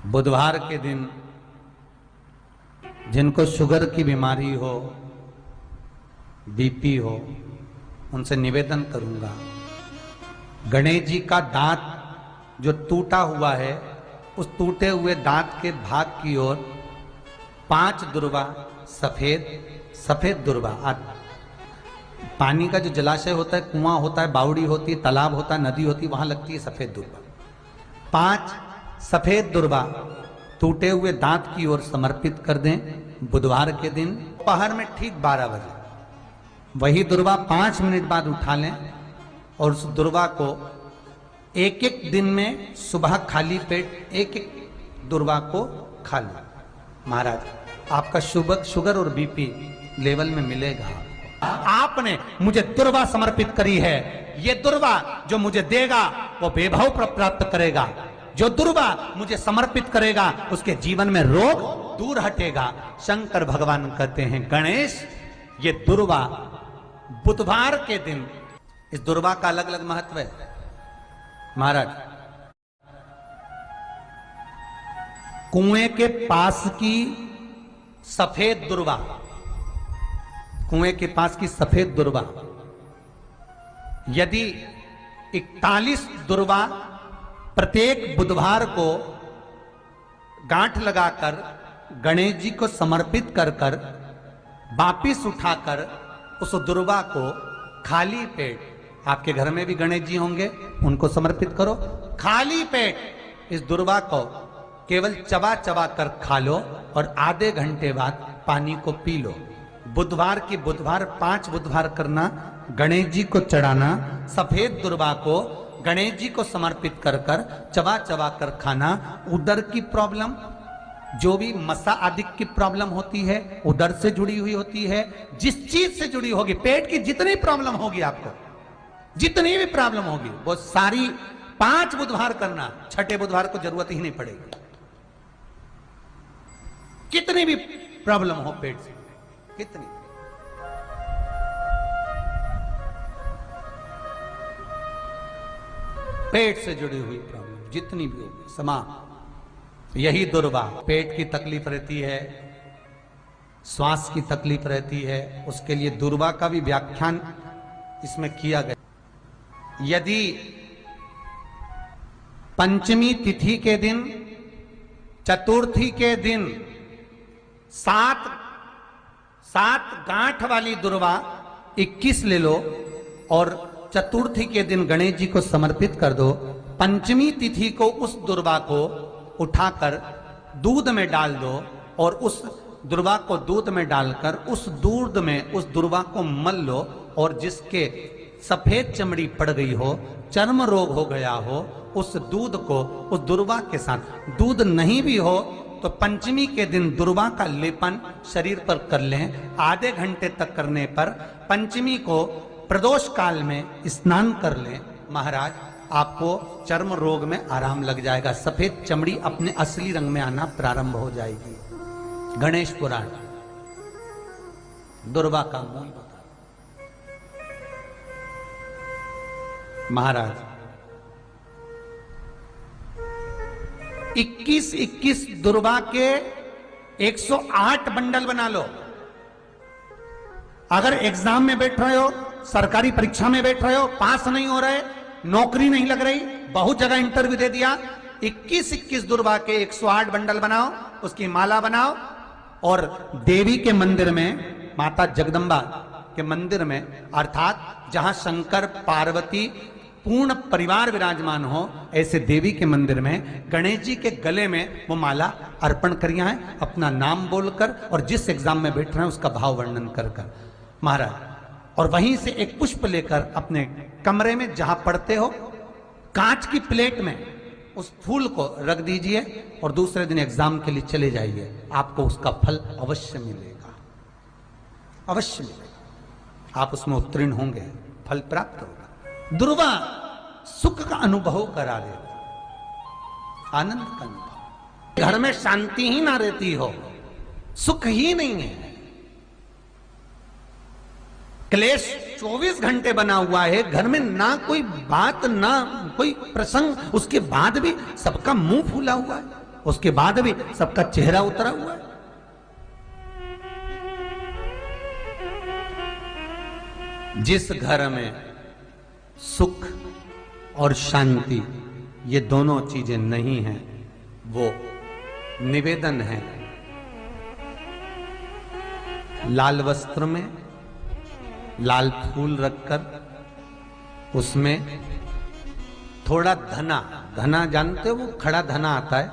बुधवार के दिन जिनको शुगर की बीमारी हो, बीपी हो, उनसे निवेदन करूंगा, गणेश जी का दांत जो टूटा हुआ है, उस टूटे हुए दांत के भाग की ओर 5 दुर्वा सफेद दुर्वा, पानी का जो जलाशय होता है, कुआं होता है, बावड़ी होती है, तालाब होता है, नदी होती है, वहां लगती है सफेद दुर्वा। 5 सफेद दुर्वा टूटे हुए दांत की ओर समर्पित कर दें बुधवार के दिन दोपहर में ठीक 12 बजे। वही दुर्वा 5 मिनट बाद उठा लें और उस दुर्वा को एक एक दिन में सुबह खाली पेट एक दुर्वा को खा लें। महाराज, आपका शुगर और बीपी लेवल में मिलेगा। आपने मुझे दुर्वा समर्पित करी है, ये दुर्वा जो मुझे देगा वो वैभव प्राप्त करेगा। जो दुर्वा मुझे समर्पित करेगा उसके जीवन में रोग दूर हटेगा। शंकर भगवान कहते हैं, गणेश ये दुर्वा बुधवार के दिन, इस दुर्वा का अलग अलग महत्व है। महाराज, कुएं के पास की सफेद दुर्वा, कुएं के पास की सफेद दुर्वा, यदि 41 दुर्वा प्रत्येक बुधवार को गांठ लगाकर गणेश जी को समर्पित कर कर वापिस उठाकर उस दुर्वा को खाली पेट, आपके घर में भी गणेश जी होंगे, उनको समर्पित करो। खाली पेट इस दुर्वा को केवल चबा चबा कर खा लो और आधे घंटे बाद पानी को पी लो। बुधवार की बुधवार 5 बुधवार करना, गणेश जी को चढ़ाना, सफेद दुर्वा को गणेश जी को समर्पित कर कर चबा चबा कर खाना। उदर की प्रॉब्लम, जो भी मसा आदि की प्रॉब्लम होती है, उदर से जुड़ी हुई होती है, जिस चीज से जुड़ी होगी, पेट की जितनी प्रॉब्लम होगी, आपको जितनी भी प्रॉब्लम होगी, वो सारी 5 बुधवार करना। 6ठे बुधवार को जरूरत ही नहीं पड़ेगी। कितनी भी प्रॉब्लम हो पेट से, कितनी, पेट से जुड़ी हुई प्रॉब्लम जितनी भी होगी समाप्त। यही दुर्वा, पेट की तकलीफ रहती है, श्वास की तकलीफ रहती है, उसके लिए दुर्वा का भी व्याख्यान इसमें किया गया। यदि पंचमी तिथि के दिन, चतुर्थी के दिन 7 गांठ वाली दुर्वा 21 ले लो और चतुर्थी के दिन गणेश जी को समर्पित कर दो। पंचमी तिथि को उस दुर्वा को उठाकर दूध में डाल दो और उस दुर्वा को दूध में डालकर उस दूध में उस दुर्वा को मल लो, और जिसके सफेद चमड़ी पड़ गई हो, चर्म रोग हो गया हो, उस दूध को उस दुर्वा के साथ, दूध नहीं भी हो तो पंचमी के दिन दुर्वा का लेपन शरीर पर कर लें। आधे घंटे तक करने पर पंचमी को प्रदोष काल में स्नान कर लें। महाराज, आपको चर्म रोग में आराम लग जाएगा, सफेद चमड़ी अपने असली रंग में आना प्रारंभ हो जाएगी। गणेश पुराण दुर्वा का मूल बता। महाराज, 21 दुर्वा के 108 बंडल बना लो। अगर एग्जाम में बैठ रहे हो, सरकारी परीक्षा में बैठ रहे हो, पास नहीं हो रहे, नौकरी नहीं लग रही, बहुत जगह इंटरव्यू दे दिया, 21 दुर्वा के 108 बंडल बनाओ, उसकी माला बनाओ और देवी के मंदिर में, माता जगदम्बा के मंदिर में, अर्थात जहां शंकर पार्वती पूर्ण परिवार विराजमान हो, ऐसे देवी के मंदिर में गणेश जी के गले में वो माला अर्पण करिया है, अपना नाम बोलकर और जिस एग्जाम में बैठ रहे हैं उसका भाव वर्णन कर कर। महाराज, और वहीं से एक पुष्प लेकर अपने कमरे में जहां पढ़ते हो, कांच की प्लेट में उस फूल को रख दीजिए और दूसरे दिन एग्जाम के लिए चले जाइए। आपको उसका फल अवश्य मिलेगा, अवश्य मिलेगा। आप उसमें उत्तीर्ण होंगे, फल प्राप्त होगा। दुर्वा सुख का अनुभव करा देगा, आनंद का अनुभव। घर में शांति ही ना रहती हो, सुख ही नहीं है, क्लेश 24 घंटे बना हुआ है, घर में ना कोई बात ना कोई प्रसंग, उसके बाद भी सबका मुंह फूला हुआ है, उसके बाद भी सबका चेहरा उतरा हुआ है। जिस घर में सुख और शांति ये दोनों चीजें नहीं हैं, वो निवेदन है लाल वस्त्र में लाल फूल रखकर उसमें थोड़ा धना, धना जानते हो वो खड़ा धना आता है,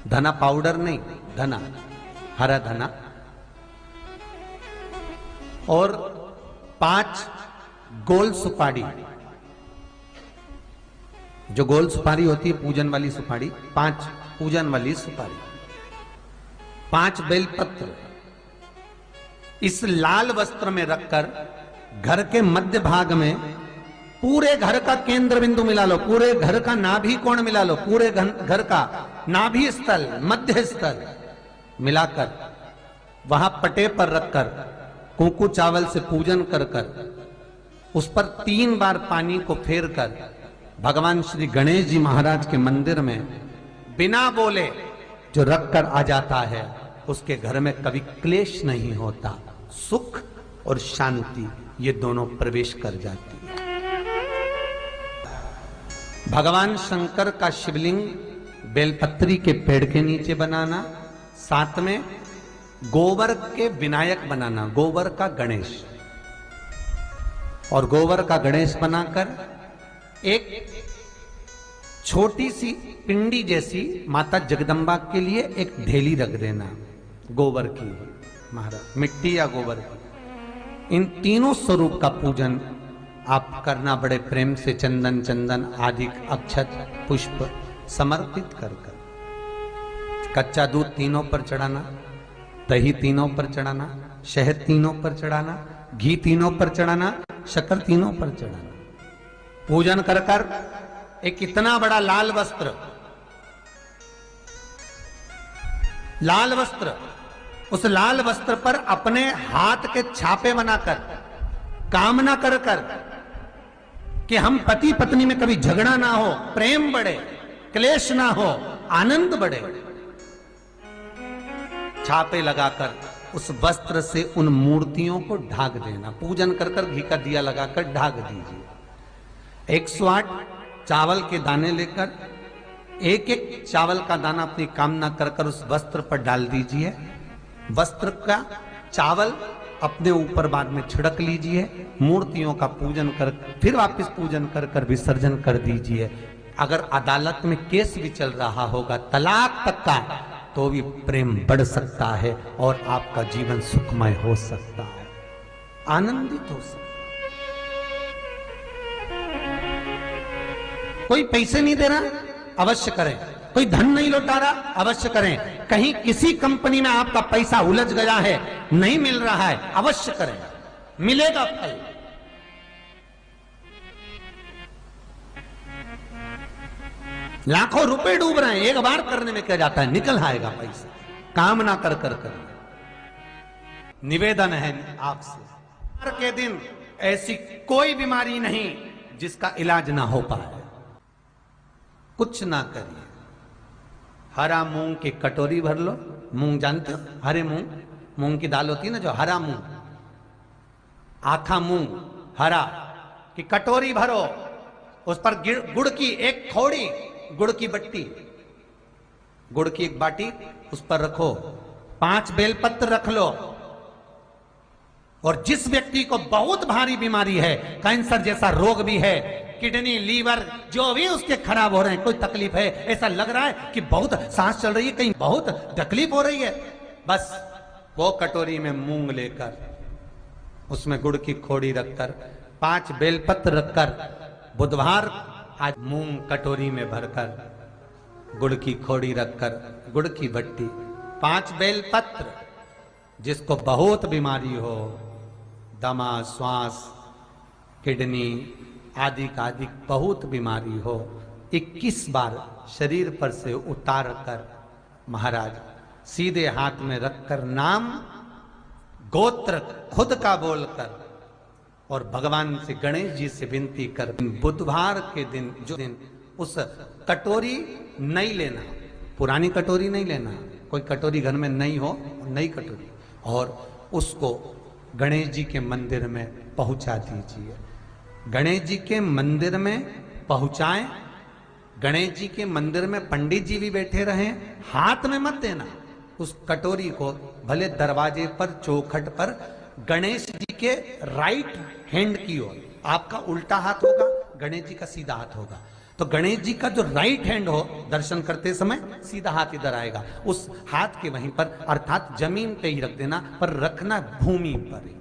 धना पाउडर नहीं, धना, हरा धना, और 5 गोल सुपारी, जो गोल सुपारी होती है पूजन वाली सुपारी, 5 पूजन वाली सुपारी, 5 बेलपत्र इस लाल वस्त्र में रखकर घर के मध्य भाग में पूरे घर का केंद्र बिंदु मिला लो, पूरे घर का नाभि कोण मिला लो, पूरे घर का नाभि स्थल, मध्य स्थल मिलाकर वहां पटे पर रखकर कुंकू चावल से पूजन कर उस पर 3 बार पानी को फेर कर भगवान श्री गणेश जी महाराज के मंदिर में बिना बोले जो रखकर आ जाता है, उसके घर में कभी क्लेश नहीं होता, सुख और शांति ये दोनों प्रवेश कर जाती है। भगवान शंकर का शिवलिंग बेलपत्री के पेड़ के नीचे बनाना, साथ में गोबर के विनायक बनाना, गोबर का गणेश, और गोबर का गणेश बनाकर एक छोटी सी पिंडी जैसी माता जगदम्बा के लिए एक ढेली रख देना, गोबर की, महाराज मिट्टी या गोबर की। इन तीनों स्वरूप का पूजन आप करना बड़े प्रेम से, चंदन चंदन आदि अक्षत पुष्प समर्पित कर कच्चा दूध तीनों पर चढ़ाना, दही तीनों पर चढ़ाना, शहद तीनों पर चढ़ाना, घी तीनों पर चढ़ाना, शक्कर तीनों पर चढ़ाना। पूजन कर कर एक इतना बड़ा लाल वस्त्र, लाल वस्त्र, उस लाल वस्त्र पर अपने हाथ के छापे बनाकर कामना कर कर कि हम पति पत्नी में कभी झगड़ा ना हो, प्रेम बढ़े, क्लेश ना हो, आनंद बढ़े, छापे लगाकर उस वस्त्र से उन मूर्तियों को ढाक देना। पूजन कर कर घी का दिया लगाकर ढाक दीजिए। 108 चावल के दाने लेकर एक एक चावल का दाना अपनी कामना कर कर उस वस्त्र पर डाल दीजिए। वस्त्र का चावल अपने ऊपर बाद में छिड़क लीजिए, मूर्तियों का पूजन कर फिर वापस पूजन कर कर विसर्जन कर दीजिए। अगर अदालत में केस भी चल रहा होगा तलाक तक का, तो भी प्रेम बढ़ सकता है और आपका जीवन सुखमय हो सकता है, आनंदित हो सकता है। कोई पैसे नहीं दे रहा, अवश्य करें। कोई धन नहीं लौटा रहा, अवश्य करें। कहीं किसी कंपनी में आपका पैसा उलझ गया है, नहीं मिल रहा है, अवश्य करें, मिलेगा फल। लाखों रुपए डूब रहे हैं, एक बार करने में क्या जाता है, निकल आएगा पैसा, काम ना कर कर कर। निवेदन है आपसे, हर के दिन ऐसी कोई बीमारी नहीं जिसका इलाज ना हो पाए, कुछ ना करिए। हरा मूंग की कटोरी भर लो, मूंग जानते हो, हरे मूंग, मूंग की दाल होती है ना जो, हरा मूंग, आखा मूंग हरा की कटोरी भरो, उस पर गुड़ की एक थोड़ी, गुड़ की बट्टी, गुड़ की एक बाटी उस पर रखो, 5 बेलपत्र रख लो, और जिस व्यक्ति को बहुत भारी बीमारी है, कैंसर जैसा रोग भी है, किडनी लीवर जो भी उसके खराब हो रहे हैं, कोई तकलीफ है, ऐसा लग रहा है कि बहुत सांस चल रही है, कहीं बहुत तकलीफ हो रही है, बस वो कटोरी में मूंग लेकर उसमें गुड़ की खोड़ी रखकर 5 बेलपत्र रखकर, बुधवार आज मूंग कटोरी में भरकर, गुड़ की खोड़ी रखकर, गुड़ की बट्टी, 5 बेलपत्र, जिसको बहुत बीमारी हो, दमा, श्वास, किडनी आदि का आदि बहुत बीमारी हो, 21 बार शरीर पर से उतार कर महाराज सीधे हाथ में रखकर नाम गोत्र खुद का बोलकर और भगवान से गणेश जी से विनती कर, बुधवार के दिन जो दिन उस कटोरी नहीं लेना, पुरानी कटोरी नहीं लेना, कोई कटोरी घर में नहीं हो, नई कटोरी, और उसको गणेश जी के मंदिर में पहुंचा दीजिए। गणेश जी के मंदिर में पहुंचाएं, गणेश जी के मंदिर में पंडित जी भी बैठे रहें, हाथ में मत देना उस कटोरी को, भले दरवाजे पर चौखट पर गणेश जी के राइट हैंड की ओर, आपका उल्टा हाथ होगा, गणेश जी का सीधा हाथ होगा, तो गणेश जी का जो राइट हैंड हो दर्शन करते समय सीधा हाथ इधर आएगा, उस हाथ के वहीं पर अर्थात जमीन पे ही रख देना, पर रखना भूमि पर ही।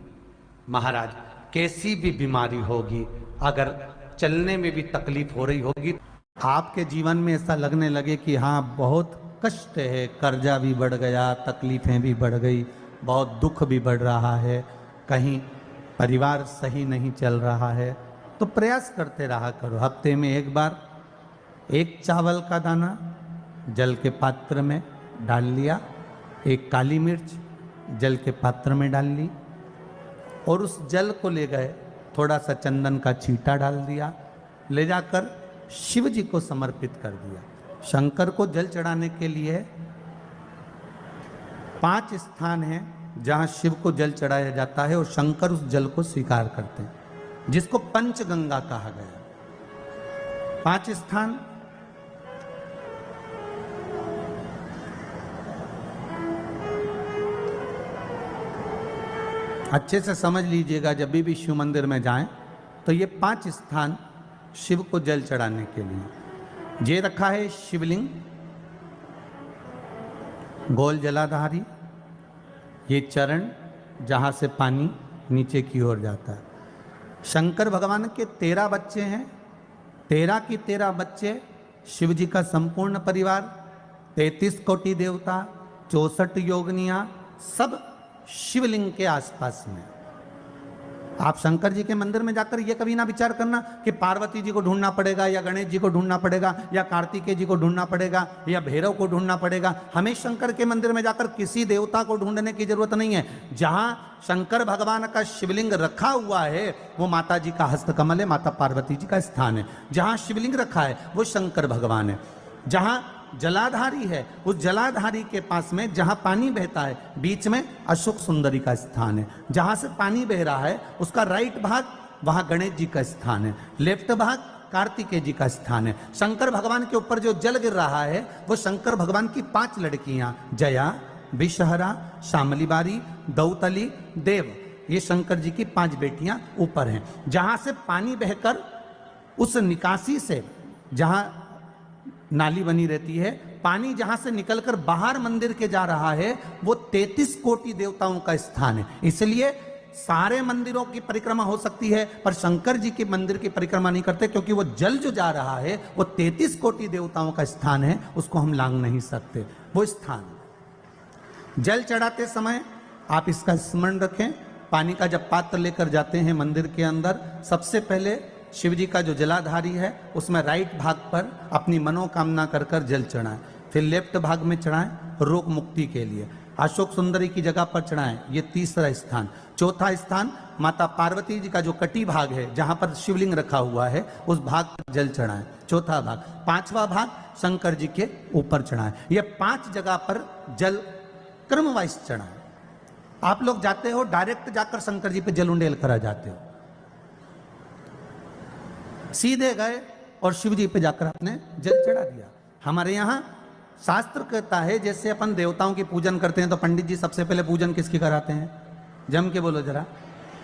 महाराज कैसी भी बीमारी होगी, अगर चलने में भी तकलीफ हो रही होगी, आपके जीवन में ऐसा लगने लगे कि हाँ बहुत कष्ट है, कर्जा भी बढ़ गया, तकलीफें भी बढ़ गई, बहुत दुख भी बढ़ रहा है, कहीं परिवार सही नहीं चल रहा है, तो प्रयास करते रहा करो। हफ्ते में एक बार एक चावल का दाना जल के पात्र में डाल लिया, एक काली मिर्च जल के पात्र में डाल ली, और उस जल को ले गए, थोड़ा सा चंदन का छींटा डाल दिया, ले जाकर शिव जी को समर्पित कर दिया। शंकर को जल चढ़ाने के लिए 5 स्थान हैं जहां शिव को जल चढ़ाया जाता है, और शंकर उस जल को स्वीकार करते हैं, जिसको पंचगंगा कहा गया। 5 स्थान अच्छे से समझ लीजिएगा, जब भी शिव मंदिर में जाएं तो ये 5 स्थान शिव को जल चढ़ाने के लिए ये रखा है। शिवलिंग, गोल जलाधारी, ये चरण जहाँ से पानी नीचे की ओर जाता है। शंकर भगवान के 13 बच्चे हैं, 13 की 13 बच्चे, शिव जी का संपूर्ण परिवार, 33 कोटि देवता, 64 योगनियाँ, सब शिवलिंग के आसपास में। आप शंकर जी के मंदिर में जाकर ये कभी ना विचार करना कि पार्वती जी को ढूंढना पड़ेगा, या गणेश जी को ढूंढना पड़ेगा, या कार्तिकेय जी को ढूंढना पड़ेगा, या भैरव को ढूंढना पड़ेगा। हमें शंकर के मंदिर में जाकर किसी देवता को ढूंढने की जरूरत नहीं है। जहां शंकर भगवान का शिवलिंग रखा हुआ है वो माता जी का हस्तकमल है, माता पार्वती जी का स्थान है। जहां शिवलिंग रखा है वो शंकर भगवान है। जहां जलाधारी है, उस जलाधारी के पास में जहां पानी बहता है, बीच में अशोक सुंदरी का स्थान है। जहां से पानी बह रहा है उसका राइट भाग, वहां गणेश जी का स्थान है, लेफ्ट भाग कार्तिकेय जी का स्थान है। शंकर भगवान के ऊपर जो जल गिर रहा है वो शंकर भगवान की 5 लड़कियां, जया, विषहरा, शामलीबारी, दौतली, देव, ये शंकर जी की 5 बेटियां ऊपर हैं। जहां से पानी बहकर उस निकासी से, जहां नाली बनी रहती है, पानी जहां से निकलकर बाहर मंदिर के जा रहा है वो 33 कोटि देवताओं का स्थान है। इसलिए सारे मंदिरों की परिक्रमा हो सकती है, पर शंकर जी के मंदिर की परिक्रमा नहीं करते, क्योंकि वो जल जो जा रहा है वो 33 कोटि देवताओं का स्थान है, उसको हम लांघ नहीं सकते। वो स्थान जल चढ़ाते समय आप इसका स्मरण रखें। पानी का जब पात्र लेकर जाते हैं मंदिर के अंदर, सबसे पहले शिव जी का जो जलाधारी है उसमें राइट भाग पर अपनी मनोकामना कर कर जल चढ़ाएं, फिर लेफ्ट भाग में चढ़ाएं रोग मुक्ति के लिए, अशोक सुंदरी की जगह पर चढ़ाएं, ये 3रा स्थान। 4था स्थान माता पार्वती जी का जो कटी भाग है जहां पर शिवलिंग रखा हुआ है उस भाग पर जल चढ़ाएं, 4था भाग। 5वां भाग शंकर जी के ऊपर चढ़ाएं। ये 5 जगह पर जल क्रम वाइज चढ़ाएं। आप लोग जाते हो डायरेक्ट जाकर शंकर जी पे जल उंडेल करा जाते हो, सीधे गए और शिव जी पे जाकर आपने जल चढ़ा दिया। हमारे यहाँ शास्त्र कहता है जैसे अपन देवताओं की पूजन करते हैं तो पंडित जी सबसे पहले पूजन किसकी कराते हैं? जम के बोलो जरा,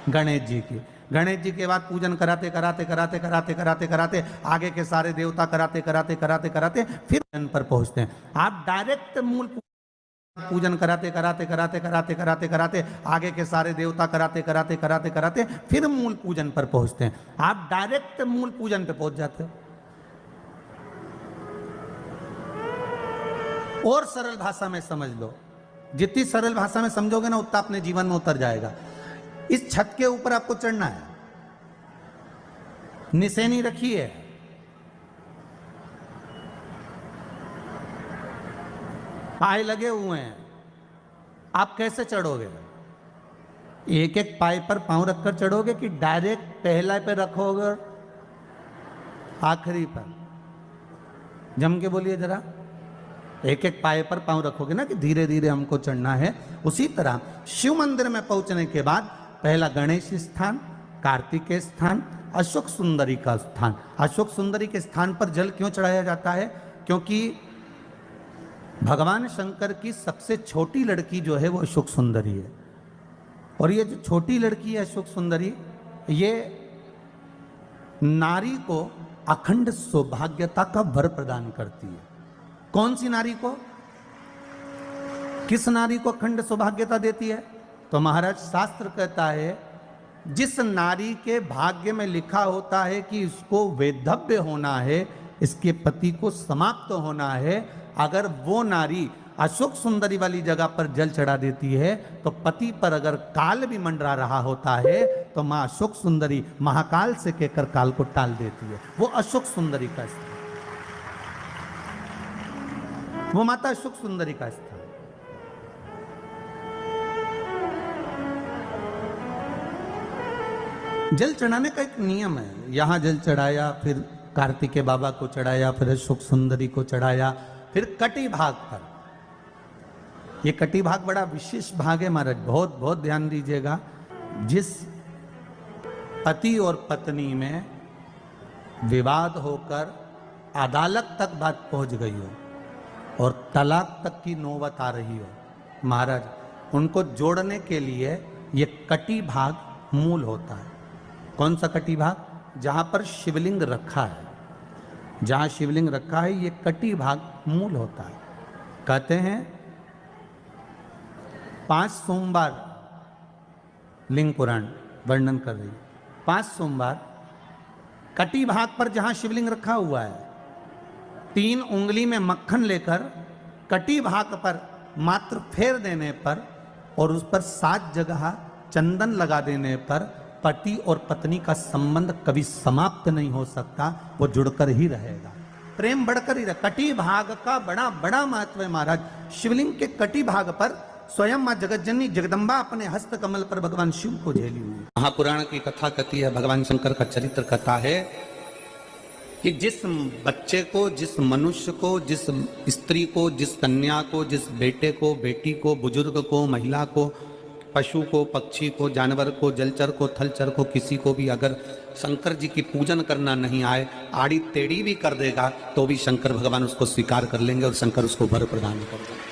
गणेश जी की। गणेश जी के बाद पूजन कराते कराते कराते कराते कराते कराते आगे के सारे देवता कराते कराते कराते कराते फिर जन पर पहुंचते हैं। आप डायरेक्ट मूल पूजन कराते कराते कराते कराते कराते कराते आगे के सारे देवता कराते कराते कराते कराते फिर मूल पूजन पर पहुंचते हैं। आप डायरेक्ट मूल पूजन पे पहुंच जाते हो। और सरल भाषा में समझ लो, जितनी सरल भाषा में समझोगे ना उतना अपने जीवन में उतर जाएगा। इस छत के ऊपर आपको चढ़ना है, निशानी रखी है, पाए लगे हुए हैं, आप कैसे चढ़ोगे? एक एक पाए पर पांव रखकर चढ़ोगे कि डायरेक्ट पहला पे रखोगे आखिरी पर? जम के बोलिए जरा। एक एक पाए पर पांव रखोगे ना कि धीरे धीरे हमको चढ़ना है। उसी तरह शिव मंदिर में पहुंचने के बाद पहला गणेश स्थान, कार्तिकेय स्थान, अशोक सुंदरी का स्थान। अशोक सुंदरी के स्थान पर जल क्यों चढ़ाया जाता है? क्योंकि भगवान शंकर की सबसे छोटी लड़की जो है वो अशोक सुंदरी है। और ये जो छोटी लड़की है अशोक सुंदरी, ये नारी को अखंड सौभाग्यता का वर प्रदान करती है। कौन सी नारी को? किस नारी को अखंड सौभाग्यता देती है? तो महाराज शास्त्र कहता है जिस नारी के भाग्य में लिखा होता है कि इसको वैधव्य होना है, इसके पति को समाप्त होना है, अगर वो नारी अशोक सुंदरी वाली जगह पर जल चढ़ा देती है तो पति पर अगर काल भी मंडरा रहा होता है तो मां अशोक सुंदरी महाकाल से कहकर काल को टाल देती है। वो अशोक सुंदरी का स्थान, वो माता अशोक सुंदरी का स्थान। जल चढ़ाने का एक नियम है। यहां जल चढ़ाया, फिर कार्तिकेय बाबा को चढ़ाया, फिर अशोक सुंदरी को चढ़ाया, फिर कटी भाग पर। ये कटी भाग बड़ा विशेष भाग है महाराज, बहुत बहुत ध्यान दीजिएगा। जिस पति और पत्नी में विवाद होकर अदालत तक बात पहुंच गई हो और तलाक तक की नौबत आ रही हो, महाराज उनको जोड़ने के लिए ये कटी भाग मूल होता है। कौन सा कटी भाग? जहां पर शिवलिंग रखा है, जहां शिवलिंग रखा है ये कटी भाग मूल होता है। कहते हैं 5 सोमवार, लिंग पुराण वर्णन कर रही, 5 सोमवार कटी भाग पर जहां शिवलिंग रखा हुआ है, 3 उंगली में मक्खन लेकर कटी भाग पर मात्र फेर देने पर और उस पर 7 जगह चंदन लगा देने पर पति और पत्नी का संबंध कभी समाप्त नहीं हो सकता, वो जुड़कर ही रहेगा, प्रेम बढ़कर ही रहेगा। कटी भाग का बड़ा बड़ा महत्व है महाराज। शिवलिंग के कटी भाग पर स्वयं मां जगतजननी जगदम्बा अपने हस्त कमल पर भगवान शिव को झेली हुई। महापुराण की कथा कहती है, भगवान शंकर का चरित्र कथा है कि जिस बच्चे को, जिस मनुष्य को, जिस स्त्री को, जिस कन्या को, जिस बेटे को, बेटी को, बुजुर्ग को, महिला को, पशु को, पक्षी को, जानवर को, जलचर को, थलचर को, किसी को भी अगर शंकर जी की पूजन करना नहीं आए, आड़ी टेढ़ी भी कर देगा तो भी शंकर भगवान उसको स्वीकार कर लेंगे और शंकर उसको वर प्रदान कर देंगे।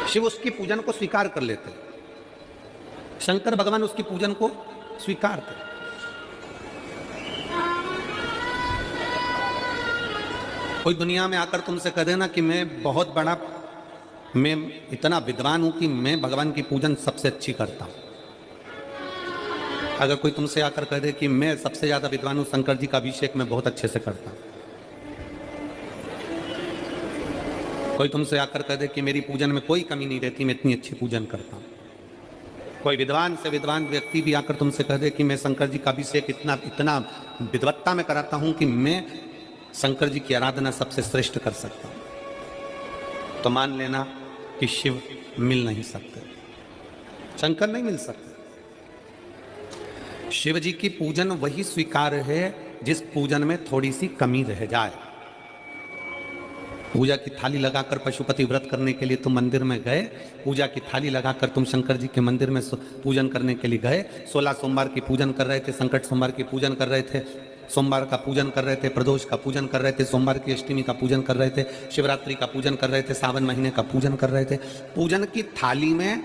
शिव उसकी पूजन को स्वीकार कर लेते, शंकर भगवान उसकी पूजन को स्वीकार करते। कोई दुनिया में आकर तुमसे कह देना कि मैं इतना विद्वान हूं कि मैं भगवान की पूजन सबसे अच्छी करता हूं। अगर कोई तुमसे आकर कह दे कि मैं सबसे ज्यादा विद्वान हूं, शंकर जी का अभिषेक मैं बहुत अच्छे से करता हूं। कोई तुमसे आकर कह दे कि मेरी पूजन में कोई कमी नहीं रहती, मैं इतनी अच्छी पूजन करता हूं। कोई विद्वान से विद्वान व्यक्ति भी आकर तुमसे कह दे कि मैं शंकर जी का अभिषेक इतना विद्वत्ता में कराता हूं कि मैं शंकर जी की आराधना सबसे श्रेष्ठ कर सकता हूं, तो मान लेना कि शिव मिल नहीं सकते, शंकर नहीं मिल सकते। शिव जी की पूजन वही स्वीकार है जिस पूजन में थोड़ी सी कमी रह जाए। पूजा की थाली लगाकर पशुपति व्रत करने के लिए तुम मंदिर में गए, पूजा की थाली लगाकर तुम शंकर जी के मंदिर में पूजन करने के लिए गए, 16 सोमवार की पूजन कर रहे थे, संकट सोमवार की पूजन कर रहे थे, सोमवार का पूजन कर रहे थे, प्रदोष का पूजन कर रहे थे, सोमवार की अष्टमी का पूजन कर रहे थे, शिवरात्रि का पूजन कर रहे थे, सावन महीने का पूजन कर रहे थे। पूजन की थाली में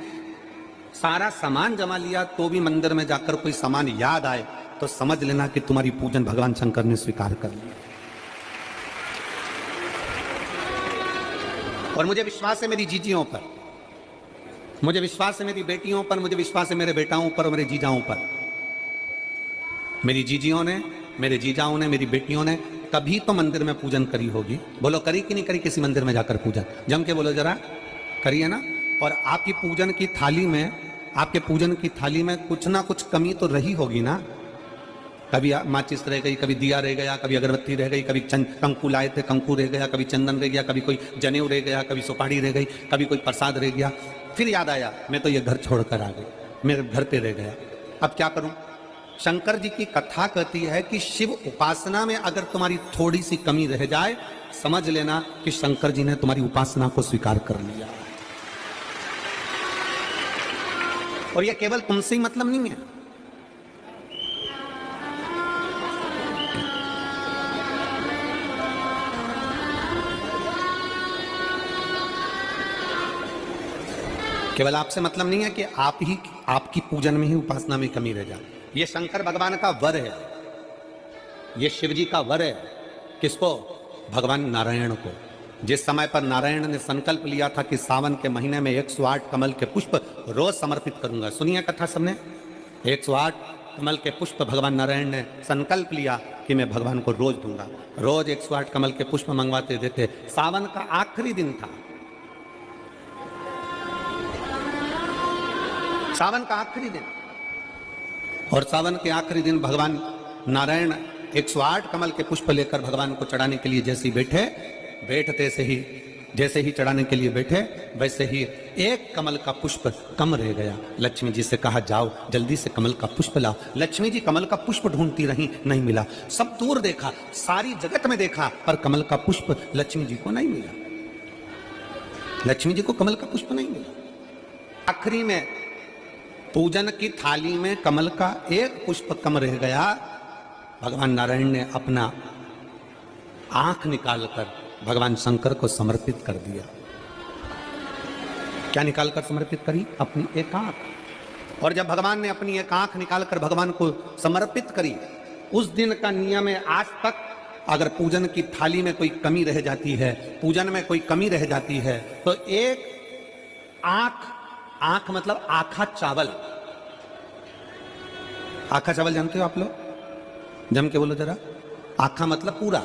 सारा सामान जमा लिया तो भी मंदिर में जाकर कोई सामान याद आए तो समझ लेना कि तुम्हारी पूजन भगवान शंकर ने स्वीकार कर लिया। और मुझे विश्वास है मेरी जीजियों पर, मुझे विश्वास है मेरी बेटियों पर, मुझे विश्वास है मेरे बेटाओं पर और मेरे जीजाओं पर। मेरी जीजियों ने, मेरे जीजाओं ने, मेरी बेटियों ने कभी तो मंदिर में पूजन करी होगी। बोलो करी कि नहीं करी किसी मंदिर में जाकर पूजन? जम के बोलो जरा, करी है ना? और आपकी पूजन की थाली में, आपके पूजन की थाली में कुछ ना कुछ कमी तो रही होगी ना। कभी माचिस रह गई, कभी दिया रह गया, कभी अगरबत्ती रह गई, कभी कंकु लाए थे कंकु रह गया, कभी चंदन रह गया, कभी कोई जनेऊ रह गया, कभी सुपारी रह गई, कभी कोई प्रसाद रह गया। फिर याद आया मैं तो ये घर छोड़कर आ गई, मेरे घर पे रह गया, अब क्या करूं? शंकर जी की कथा कहती है कि शिव उपासना में अगर तुम्हारी थोड़ी सी कमी रह जाए, समझ लेना कि शंकर जी ने तुम्हारी उपासना को स्वीकार कर लिया। और यह केवल तुमसे ही मतलब नहीं है, केवल आपसे मतलब नहीं है कि आपकी पूजन में ही उपासना में कमी रह जाए। ये शंकर भगवान का वर है, ये शिव जी का वर है। किसको? भगवान नारायण को। जिस समय पर नारायण ने संकल्प लिया था कि सावन के महीने में 108 कमल के पुष्प रोज समर्पित करूंगा। सुनिए कथा सबने, 108 कमल के पुष्प भगवान नारायण ने संकल्प लिया कि मैं भगवान को रोज दूंगा। रोज 108 कमल के पुष्प मंगवाते देते। सावन का आखिरी दिन था, सावन का आखिरी दिन, और सावन के आखिरी दिन भगवान नारायण 108 कमल के पुष्प लेकर भगवान को चढ़ाने के लिए जैसे ही जैसे ही चढ़ाने के लिए बैठे, वैसे ही एक कमल का पुष्प कम रह गया। लक्ष्मी जी से कहा जाओ जल्दी से कमल का पुष्प लाओ। लक्ष्मी जी कमल का पुष्प ढूंढती रही, नहीं मिला। सब दूर देखा, सारी जगत में देखा, पर कमल का पुष्प लक्ष्मी जी को नहीं मिला। लक्ष्मी जी को कमल का पुष्प नहीं मिला। आखिरी में पूजन की थाली में कमल का एक पुष्प कम रह गया। भगवान नारायण ने अपना आंख निकालकर भगवान शंकर को समर्पित कर दिया। क्या निकालकर समर्पित करी? अपनी एक आंख। और जब भगवान ने अपनी एक आंख निकालकर भगवान को समर्पित करी, उस दिन का नियम है आज तक, अगर पूजन की थाली में कोई कमी रह जाती है, पूजन में कोई कमी रह जाती है, तो एक आंख मतलब आखा चावल। आखा चावल जानते हो आप लोग? जम के बोलो जरा। आखा मतलब पूरा।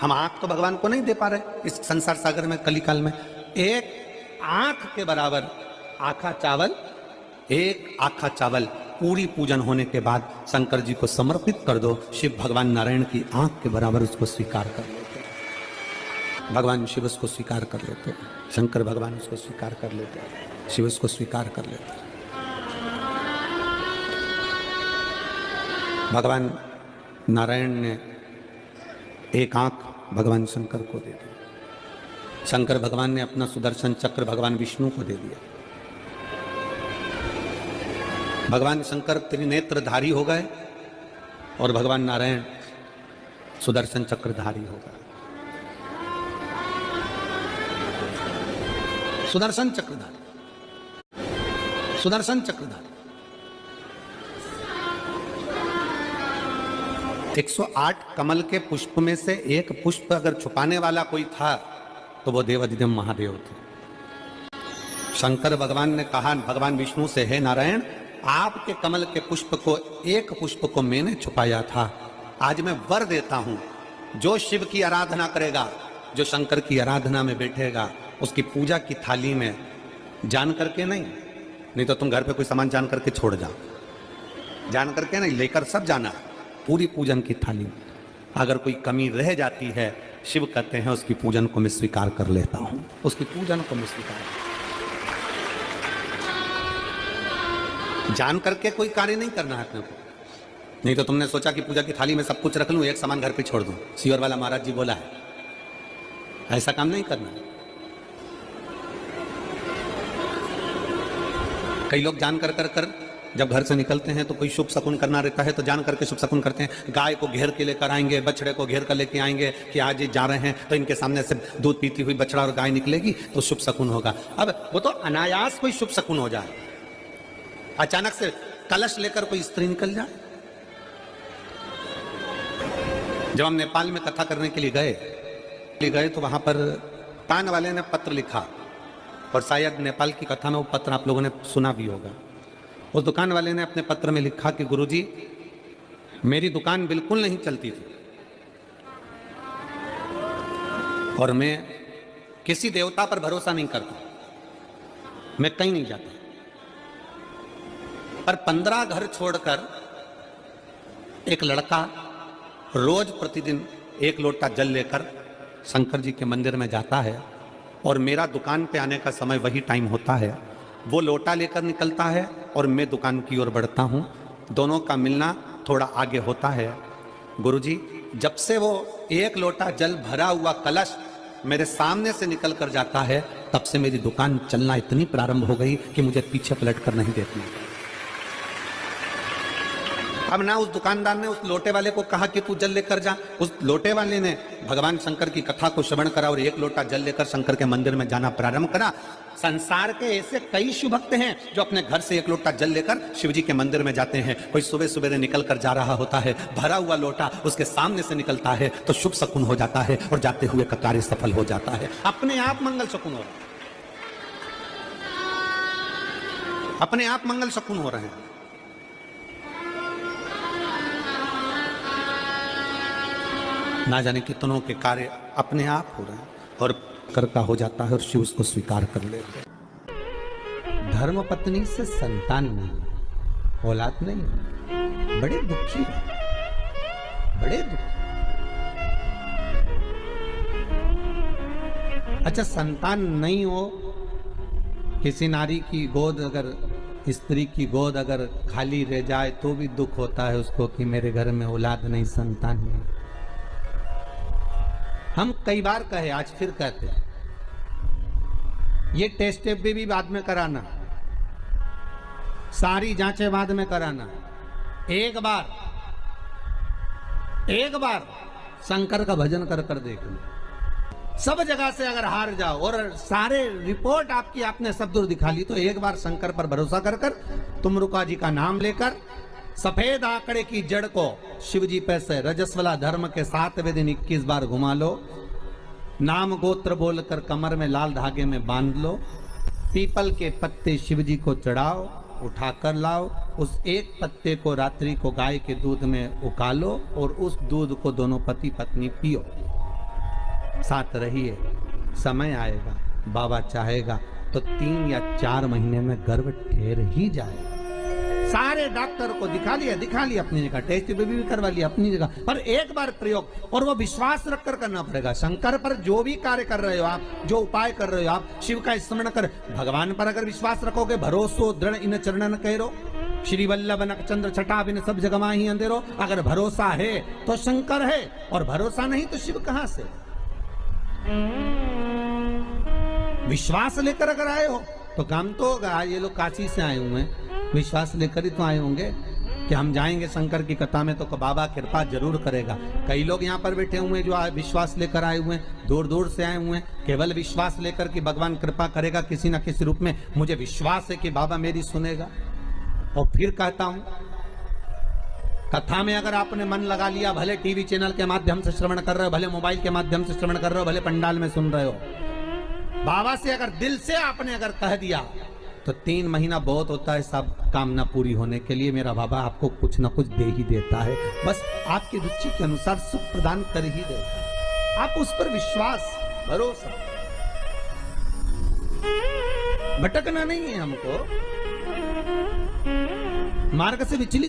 हम आंख तो भगवान को नहीं दे पा रहे इस संसार सागर में, कलिकाल में। एक आंख के बराबर आखा चावल, एक आखा चावल पूरी पूजन होने के बाद शंकर जी को समर्पित कर दो। शिव भगवान नारायण की आंख के बराबर उसको स्वीकार कर लेते। भगवान शिव उसको स्वीकार कर लेते, शंकर भगवान उसको स्वीकार कर लेते, शिव उसको स्वीकार कर लेते। भगवान नारायण ने एक आंख भगवान शंकर को दे दी। शंकर भगवान ने अपना सुदर्शन चक्र भगवान विष्णु को दे दिया। भगवान शंकर त्रिनेत्रधारी हो गए और भगवान नारायण सुदर्शन चक्रधारी हो गए। सुदर्शन चक्रधारी, सुदर्शन चक्रधारी। 108 कमल के पुष्प में से एक पुष्प अगर छुपाने वाला कोई था तो वो देवाधिदेव महादेव थे। शंकर भगवान ने कहा भगवान विष्णु से, हे नारायण, आपके कमल के पुष्प को, एक पुष्प को मैंने छुपाया था। आज मैं वर देता हूं, जो शिव की आराधना करेगा, जो शंकर की आराधना में बैठेगा, उसकी पूजा की थाली में जान करके नहीं तो तुम घर पे कोई सामान जान करके छोड़ जाओ, जान करके नहीं, लेकर सब जाना। पूरी पूजन की थाली में अगर कोई कमी रह जाती है, शिव कहते हैं उसकी पूजन को मैं स्वीकार कर लेता हूं, उसकी पूजन को मैं स्वीकार। जान करके कोई कार्य नहीं करना है अपने को। नहीं तो तुमने सोचा कि पूजा की थाली में सब कुछ रख लूं, एक सामान घर पे छोड़ दूं। सीवर वाला महाराज जी बोला है, ऐसा काम नहीं करना। कई लोग जान कर जब घर से निकलते हैं तो कोई शुभ शकुन करना रहता है तो जान करके शुभ शकुन करते हैं। गाय को घेर के लेकर आएंगे, बछड़े को घेर कर लेके आएंगे कि आज ये जा रहे हैं तो इनके सामने से दूध पीती हुई बछड़ा और गाय निकलेगी तो शुभ शकुन होगा। अब वो तो अनायास कोई शुभ शकुन हो जाए। अचानक से कलश लेकर कोई स्त्री निकल जाए। जब हम नेपाल में कथा करने के लिए गए तो वहां पर पान वाले ने पत्र लिखा, और शायद नेपाल की कथा में वो पत्र आप लोगों ने सुना भी होगा। उस दुकान वाले ने अपने पत्र में लिखा कि गुरुजी, मेरी दुकान बिल्कुल नहीं चलती थी और मैं किसी देवता पर भरोसा नहीं करता, मैं कहीं नहीं जाता, पर 15 घर छोड़कर एक लड़का रोज प्रतिदिन 1 लोटा जल लेकर शंकर जी के मंदिर में जाता है और मेरा दुकान पे आने का समय वही टाइम होता है। वो लोटा लेकर निकलता है और मैं दुकान की ओर बढ़ता हूँ। दोनों का मिलना थोड़ा आगे होता है। गुरुजी, जब से वो एक लोटा जल भरा हुआ कलश मेरे सामने से निकल कर जाता है, तब से मेरी दुकान चलना इतनी प्रारंभ हो गई कि मुझे पीछे पलट कर नहीं देखना। अब ना उस दुकानदार ने उस लोटे वाले को कहा कि तू जल लेकर जा, उस लोटे वाले ने भगवान शंकर की कथा को श्रवण करा और एक लोटा जल लेकर शंकर के मंदिर में जाना प्रारंभ करा। संसार के ऐसे कई शिव भक्त हैं जो अपने घर से एक लोटा जल लेकर शिव जी के मंदिर में जाते हैं। कोई सुबह सुबह निकल कर जा रहा होता है, भरा हुआ लोटा उसके सामने से निकलता है तो शुभ शकुन हो जाता है और जाते हुए का कार्य सफल हो जाता है। अपने आप मंगल शकुन हो रहा है, अपने आप मंगल शकुन हो रहे हैं। ना जाने कितनों के कार्य अपने आप हो रहे हैं और कर का हो जाता है और शिव उसको स्वीकार कर लेते हैं। धर्म पत्नी से संतान नहीं, औलाद नहीं, बड़े दुखी है, बड़े दुखी। अच्छा, संतान नहीं हो, किसी नारी की गोद अगर, स्त्री की गोद अगर खाली रह जाए तो भी दुख होता है उसको कि मेरे घर में औलाद नहीं, संतान नहीं। हम कई बार कहे, आज फिर कहते हैं, ये टेस्ट भी बाद में कराना, सारी जांचें बाद में कराना। एक बार शंकर का भजन कर कर देखना। सब जगह से अगर हार जाओ और सारे रिपोर्ट आपकी आपने सब दूर दिखा ली, तो एक बार शंकर पर भरोसा कर कर तुमरुका जी का नाम लेकर सफेद आंकड़े की जड़ को शिव जी पे से रजस्वला धर्म के 7वें दिन 21 बार घुमा लो। नाम गोत्र बोलकर कमर में लाल धागे में बांध लो। पीपल के पत्ते शिव जी को चढ़ाओ, उठाकर लाओ। उस एक पत्ते को रात्रि को गाय के दूध में उकालो और उस दूध को दोनों पति पत्नी पियो। साथ रहिए, समय आएगा, बाबा चाहेगा तो 3 या 4 महीने में गर्भ ठहर ही जाएगा। सारे डॉक्टर को दिखा लिया अपनी जगह, टेस्ट भी करवा लिया अपनी जगह, पर एक बार प्रयोग, और वो विश्वास रखकर करना पड़ेगा। शंकर पर जो भी कार्य कर रहे हो आप, जो उपाय कर रहे हो आप, शिव का स्मरण कर, भगवान पर अगर विश्वास रखोगे, भरोसो दृढ़ इन चरणन करो, श्री वल्लभ नख चंद्र छटा बिन सब जगमा ही अंधेरो। अगर भरोसा है तो शंकर है, और भरोसा नहीं तो शिव कहां से। विश्वास लेकर अगर आए हो तो काम तो होगा। ये लोग काशी से आए हुए हैं, विश्वास लेकर ही तो आए होंगे कि हम जाएंगे शंकर की कथा में तो बाबा कृपा जरूर करेगा। कई लोग यहाँ पर बैठे हुए हैं जो विश्वास लेकर आए हुए हैं, दूर दूर से आए हुए हैं, केवल विश्वास लेकर कि भगवान कृपा करेगा किसी न किसी रूप में। मुझे विश्वास है कि बाबा मेरी सुनेगा। और फिर कहता हूं, कथा में अगर आपने मन लगा लिया, भले टीवी चैनल के माध्यम से श्रवण कर रहे हो, भले मोबाइल के माध्यम से श्रवण कर रहे हो, भले पंडाल में सुन रहे हो, बाबा से अगर दिल से आपने अगर कह दिया तो 3 महीना बहुत होता है सब कामना पूरी होने के लिए। मेरा बाबा आपको कुछ ना कुछ दे ही देता है, बस आपकी रुचि के अनुसार सुख प्रदान कर ही देता है। आप उस पर विश्वास, भरोसा, भटकना नहीं है हमको, मार्ग से विचलित